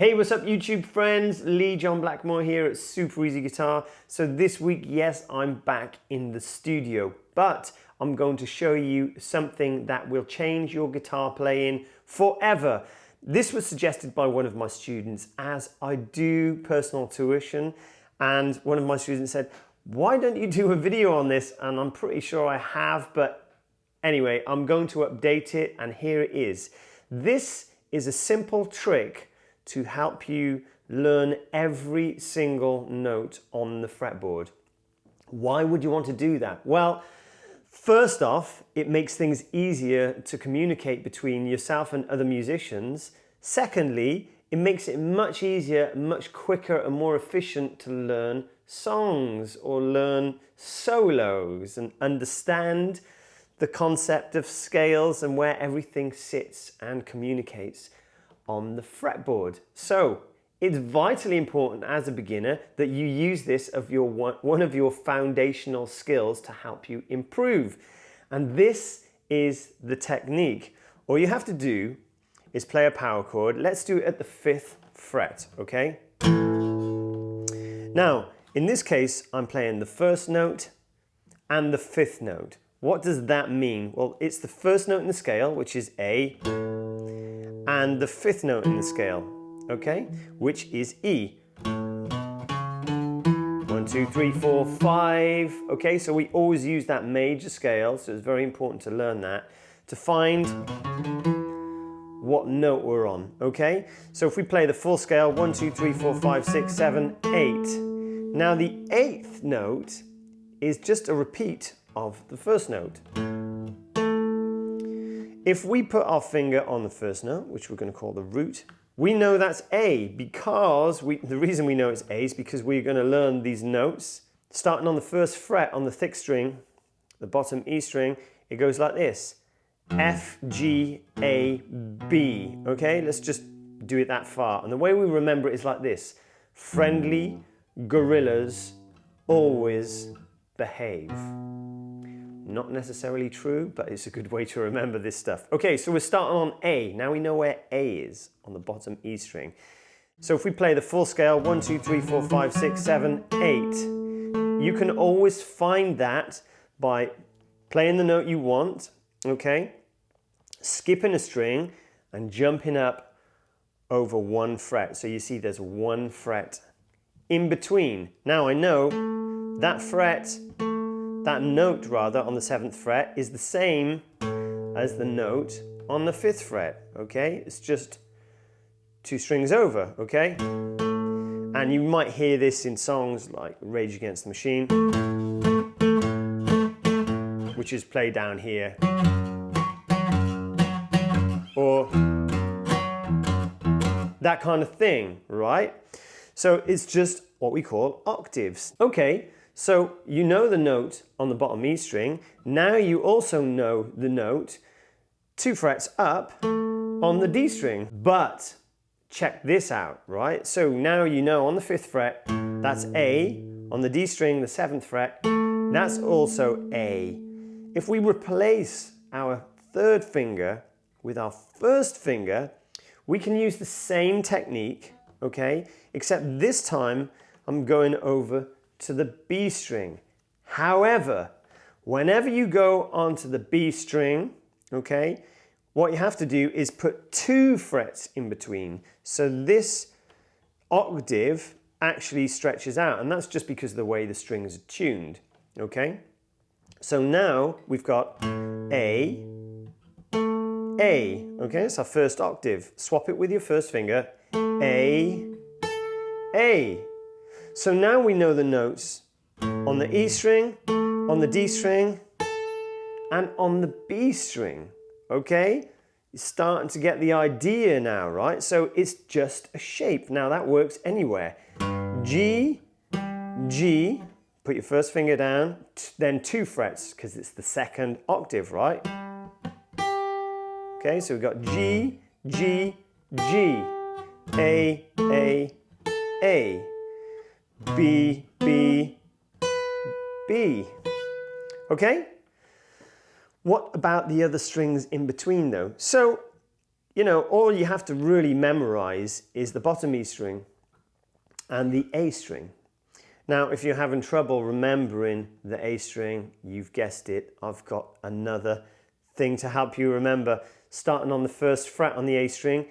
Hey, what's up YouTube friends? Lee John Blackmore here at Super Easy Guitar. So this week, yes, I'm back in the studio, but I'm going to show you something that will change your guitar playing forever. This was suggested by one of my students as I do personal tuition, and one of my students said, why don't you do a video on this? And I'm pretty sure I have, but anyway, I'm going to update it, and here it is. This is a simple trick to help you learn every single note on the fretboard. Why would you want to do that? Well, first off, it makes things easier to communicate between yourself and other musicians. Secondly, it makes it much easier, much quicker and more efficient to learn songs or learn solos and understand the concept of scales and where everything sits and communicates on the fretboard. So it's vitally important as a beginner that you use this of your one of your foundational skills to help you improve. And this is the technique. All you have to do is play a power chord. Let's do it at the 5th fret, okay? Now, in this case, I'm playing the 1st note and the 5th note. What does that mean? Well, it's the 1st note in the scale, which is A, and the 5th note in the scale, okay, which is E. 1, 2, 3, 4, 5. Okay, so we always use that major scale, so it's very important to learn that to find what note we're on. Okay, so if we play the full scale, 1, 2, 3, 4, 5, 6, 7, 8. Now the 8th note is just a repeat of the 1st note. If we put our finger on the 1st note, which we're going to call the root, we know that's A because the reason we know it's A is because we're going to learn these notes. Starting on the 1st fret on the 6th string, the bottom E string, it goes like this. F, G, A, B. Okay, let's just do it that far. And the way we remember it is like this. Friendly gorillas always behave. Not necessarily true, but it's a good way to remember this stuff. Okay, so we're starting on A. Now we know where A is on the bottom E string. So if we play the full scale, 1, 2, 3, 4, 5, 6, 7, 8, you can always find that by playing the note you want, okay, skipping a string and jumping up over 1 fret. So you see there's 1 fret in between. Now I know that note rather on the 7th fret is the same as the note on the 5th fret, okay? It's just 2 strings over, okay? And you might hear this in songs like Rage Against the Machine, which is played down here, or that kind of thing, right? So it's just what we call octaves. Okay. So you know the note on the bottom E string. Now you also know the note 2 frets up on the D string. But check this out, right? So now you know on the 5th fret, that's A. On the D string, the 7th fret, that's also A. If we replace our 3rd finger with our 1st finger, we can use the same technique, okay? Except this time I'm going over to the B string. However, whenever you go onto the B string, okay, what you have to do is put 2 frets in between. So this octave actually stretches out, and that's just because of the way the strings are tuned, okay? So now we've got A, okay, it's our 1st octave. Swap it with your 1st finger, A. So now we know the notes on the E string, on the D string, and on the B string, okay? You're starting to get the idea now, right? So it's just a shape. Now that works anywhere. G, G, put your 1st finger down, then 2 frets, because it's the 2nd octave, right? Okay, so we've got G, G, G, A, A. B, B, B. Okay? What about the other strings in between though? So you know, all you have to really memorize is the bottom E string and the A string. Now, if you're having trouble remembering the A string, you've guessed it, I've got another thing to help you remember. Starting on the first fret on the A string,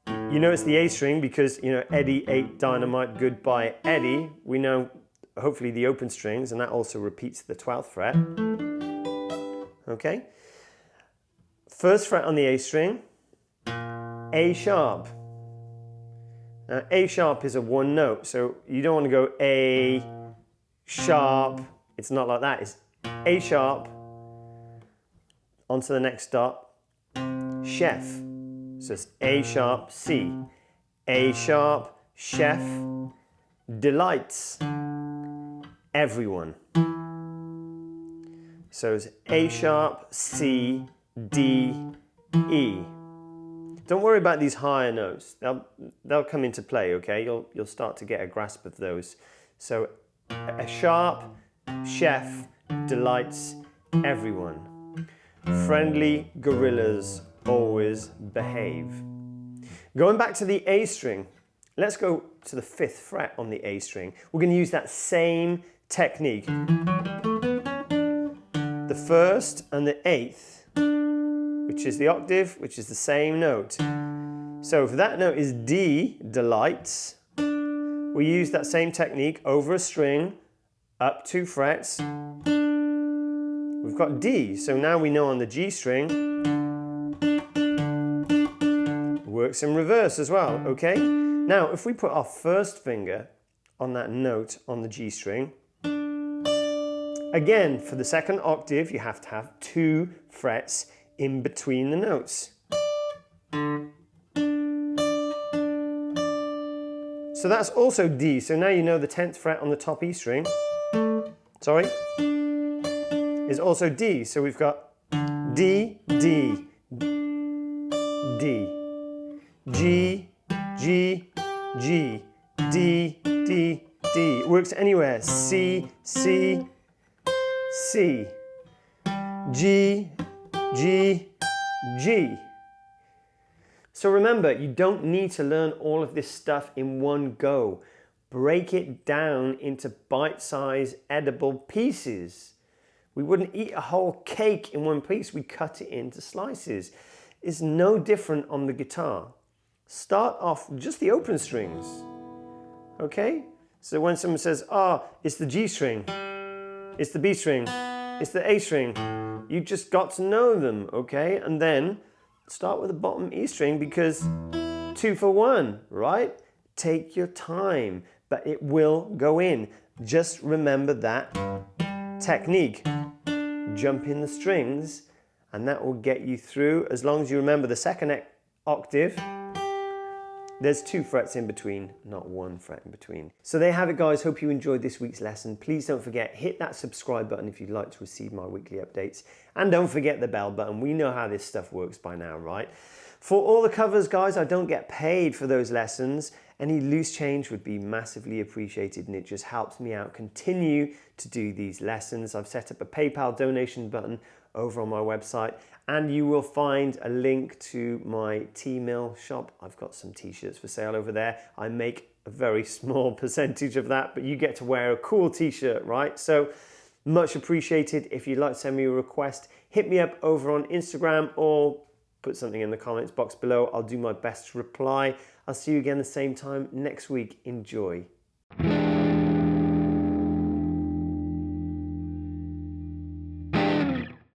you know it's the A string because, you know, Eddie ate dynamite, goodbye Eddie. We know hopefully the open strings, and that also repeats the 12th fret. Okay? First fret on the A string, A sharp. Now, A sharp is a one note, so you don't want to go A sharp. It's not like that. It's A sharp, onto the next dot, chef. So it's A sharp, C. A sharp, chef, delights, everyone. So it's A sharp, C, D, E. Don't worry about these higher notes. They'll come into play, okay? You'll start to get a grasp of those. So a sharp, chef, delights, everyone. Friendly gorillas always behave. Going back to the A string, let's go to the 5th fret on the A string. We're going to use that same technique. The 1st and the 8th, which is the octave, which is the same note. So if that note is D, delights, we use that same technique over a string, up 2 frets. We've got D, so now we know on the G string, works in reverse as well, okay? Now, if we put our first finger on that note on the G string, again, for the 2nd octave, you have to have 2 frets in between the notes. So that's also D. So now you know the 10th fret on the top E string, sorry, is also D. So we've got D, D, D, G, G, G, D, D, D. It works anywhere. C, C, C, G, G, G. So remember, you don't need to learn all of this stuff in one go. Break it down into bite-sized edible pieces. We wouldn't eat a whole cake in one piece, we cut it into slices. It's no different on the guitar. Start off just the open strings, okay? So when someone says, oh, it's the G string, it's the B string, it's the A string, you just got to know them, okay? And then start with the bottom E string because 2 for 1, right? Take your time, but it will go in. Just remember that technique. Jump in the strings, and that will get you through. As long as you remember the 2nd octave, there's 2 frets in between, not 1 fret in between. So there you have it, guys. Hope you enjoyed this week's lesson. Please don't forget, hit that subscribe button if you'd like to receive my weekly updates. And don't forget the bell button. We know how this stuff works by now, right? For all the covers, guys, I don't get paid for those lessons. Any loose change would be massively appreciated, and it just helps me out continue to do these lessons. I've set up a PayPal donation button over on my website, and you will find a link to my T-Mill shop. I've got some t-shirts for sale over there. I make a very small percentage of that, but you get to wear a cool t-shirt, right? So much appreciated. If you'd like to send me a request, hit me up over on Instagram or put something in the comments box below. I'll do my best to reply. I'll see you again the same time next week. Enjoy.